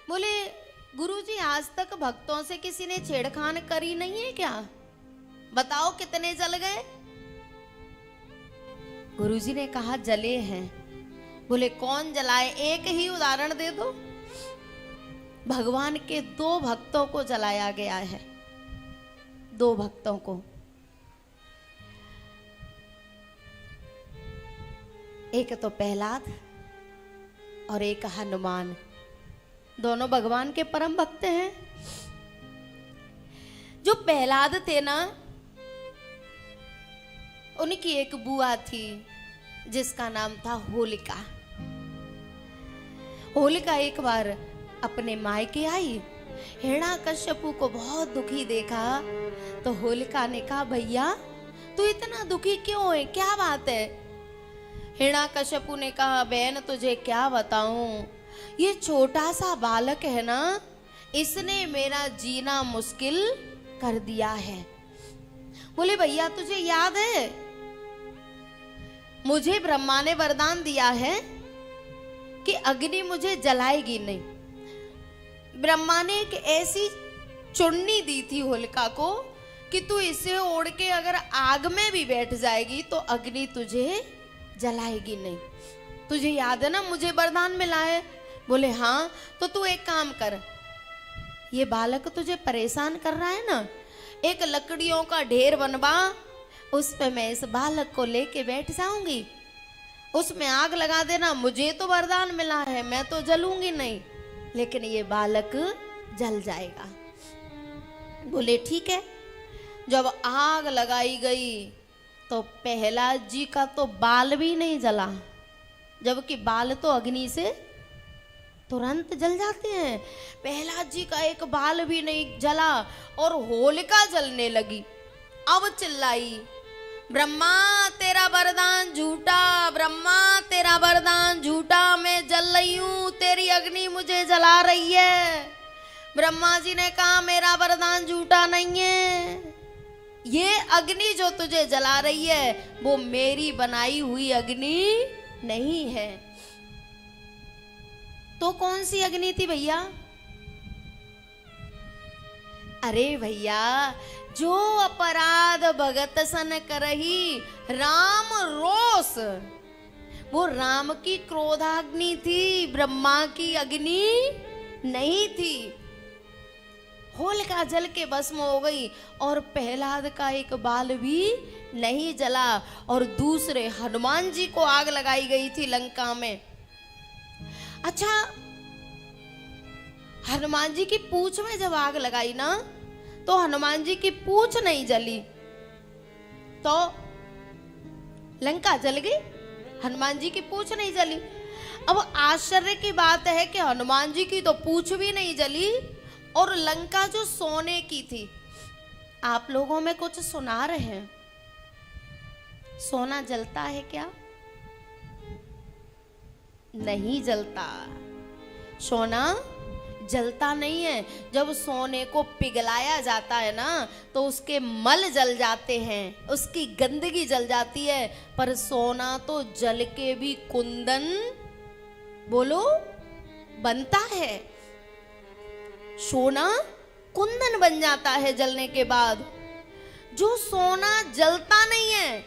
बोले गुरुजी आज तक भक्तों से किसी ने छेड़खान करी नहीं है क्या? बताओ कितने जल गए? गुरुजी ने कहा जले हैं। बोले कौन जलाए? एक ही उदाहरण दे दो। भगवान के 2 भक्तों को जलाया गया है, 2 भक्तों को। एक तो प्रहलाद और एक हनुमान। दोनों भगवान के परम भक्त हैं। जो प्रहलाद थे ना, उनकी एक बुआ थी जिसका नाम था होलिका। होलिका एक बार अपने मायके आई, हिरण्याकश्यपु को बहुत दुखी देखा तो होलिका ने कहा भैया तू इतना दुखी क्यों है, क्या बात है? हिरण्याकश्यपु ने कहा बहन तुझे क्या बताऊं, ये छोटा सा बालक है ना, इसने मेरा जीना मुश्किल कर दिया है। बोले भैया तुझे याद है मुझे ब्रह्मा ने वरदान दिया है कि अग्नि मुझे जलाएगी नहीं। ब्रह्मा ने एक ऐसी चुन्नी दी थी होलिका को कि तू इसे ओढ़ के अगर आग में भी बैठ जाएगी तो अग्नि तुझे जलाएगी नहीं। तुझे याद है ना मुझे वरदान मिला है? बोले हाँ। तो तू एक काम कर, ये बालक तुझे परेशान कर रहा है ना, एक लकड़ियों का ढेर बनवा, उस पे मैं इस बालक को लेके बैठ जाऊंगी, उसमें आग लगा देना। मुझे तो वरदान मिला है, मैं तो जलूंगी नहीं, लेकिन ये बालक जल जाएगा। बोले ठीक है। जब आग लगाई गई तो प्रहलाद जी का तो बाल भी नहीं जला, जबकि बाल तो अग्नि से तुरंत जल जाते हैं। प्रहलाद जी का एक बाल भी नहीं जला और होलिका जलने लगी। अब चिल्लाई ब्रह्मा तेरा वरदान झूठा, ब्रह्मा तेरा वरदान झूठा, मैं जल रही हूं, तेरी अग्नि मुझे जला रही है। ब्रह्मा जी ने कहा मेरा वरदान झूठा नहीं है, ये अग्नि जो तुझे जला रही है वो मेरी बनाई हुई अग्नि नहीं है। तो कौन सी अग्नि थी भैया? अरे भैया जो अपराध भगत सन करही राम रोष, वो राम की क्रोधाग्नि थी, ब्रह्मा की अग्नि नहीं थी। होलिका जल के भस्म हो गई और प्रहलाद का एक बाल भी नहीं जला। और दूसरे हनुमान जी को आग लगाई गई थी लंका में। अच्छा, हनुमान जी की पूंछ में जब आग लगाई ना तो हनुमान जी की पूंछ नहीं जली, तो लंका जल गई, हनुमान जी की पूंछ नहीं जली। अब आश्चर्य की बात है कि हनुमान जी की तो पूंछ भी नहीं जली और लंका जो सोने की थी। आप लोगों में कुछ सुना रहे हैं, सोना जलता है क्या? नहीं जलता, सोना जलता नहीं है। जब सोने को पिघलाया जाता है ना तो उसके मल जल जाते हैं, उसकी गंदगी जल जाती है, पर सोना तो जल के भी कुंदन बोलो बनता है। सोना कुंदन बन जाता है जलने के बाद। जो सोना जलता नहीं है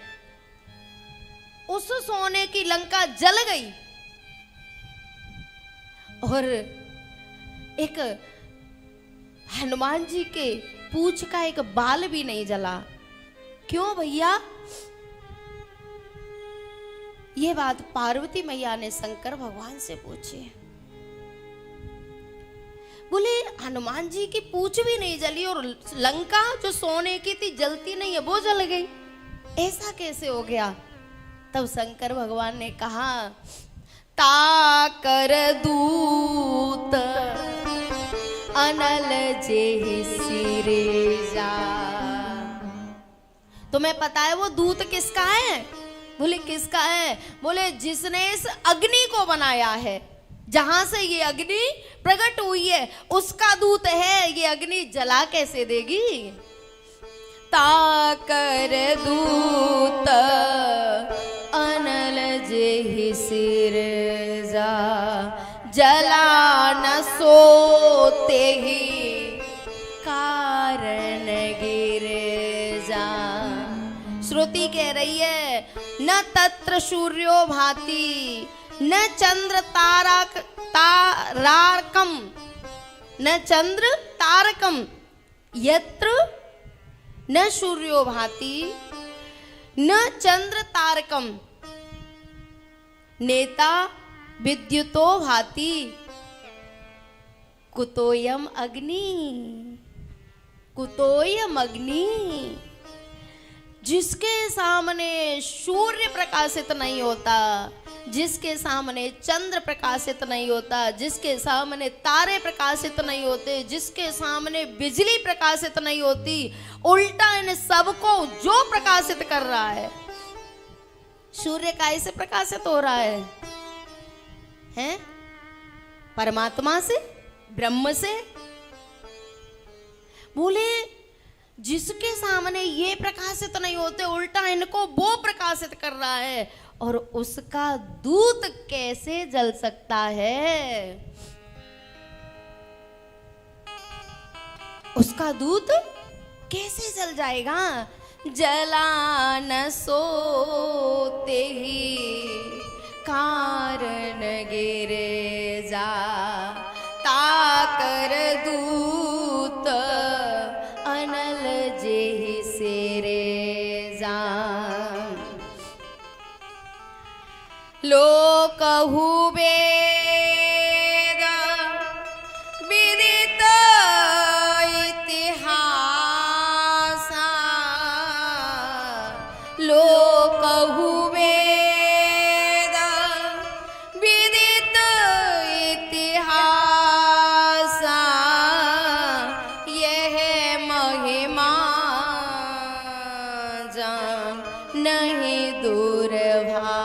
उस सोने की लंका जल गई और एक हनुमान जी के पूंछ का एक बाल भी नहीं जला। क्यों भैया? ये बात पार्वती मैया ने शंकर भगवान से पूछी। बोले हनुमान जी की पूंछ भी नहीं जली और लंका जो सोने की थी जलती नहीं है, वो जल गई, ऐसा कैसे हो गया? तब शंकर भगवान ने कहा ताकर दूत अनल जे सिरे जा। तुम्हें पता है वो दूत किसका है? बोले किसका है? बोले जिसने इस अग्नि को बनाया है, जहां से ये अग्नि प्रकट हुई है उसका दूत है। ये अग्नि जला कैसे देगी? ताकर दूत अनल जे सिर जा, जला न सो सोते ही कारण गिरजा। श्रुति कह रही है न तत्र सूर्यो भाति न चंद्र ताराकम न चंद्र तारकम यत्र न सूर्यो भाति न चंद्र तारकम नेता विद्युतो भाति कुतोयम अग्नि कुतोयम अग्नि। जिसके सामने सूर्य प्रकाशित नहीं होता, जिसके सामने चंद्र प्रकाशित नहीं होता, जिसके सामने तारे प्रकाशित नहीं होते, जिसके सामने बिजली प्रकाशित नहीं होती, उल्टा इन सबको जो प्रकाशित कर रहा है, सूर्य कैसे प्रकाशित हो रहा है? हैं? परमात्मा से, ब्रह्म से। बोले जिसके सामने ये प्रकाशित नहीं होते, उल्टा इनको वो प्रकाशित कर रहा है, और उसका दूत कैसे जल सकता है? उसका दूत कैसे जल जाएगा? जला न सोते ही कारण गिरे जा, ताकर दूत अनल जेहि सेरे जा। लोकहु वेद विदित इतिहास, लोकहु वेद विदित इतिहास, यह महिमा जान नहीं दूरभाषा।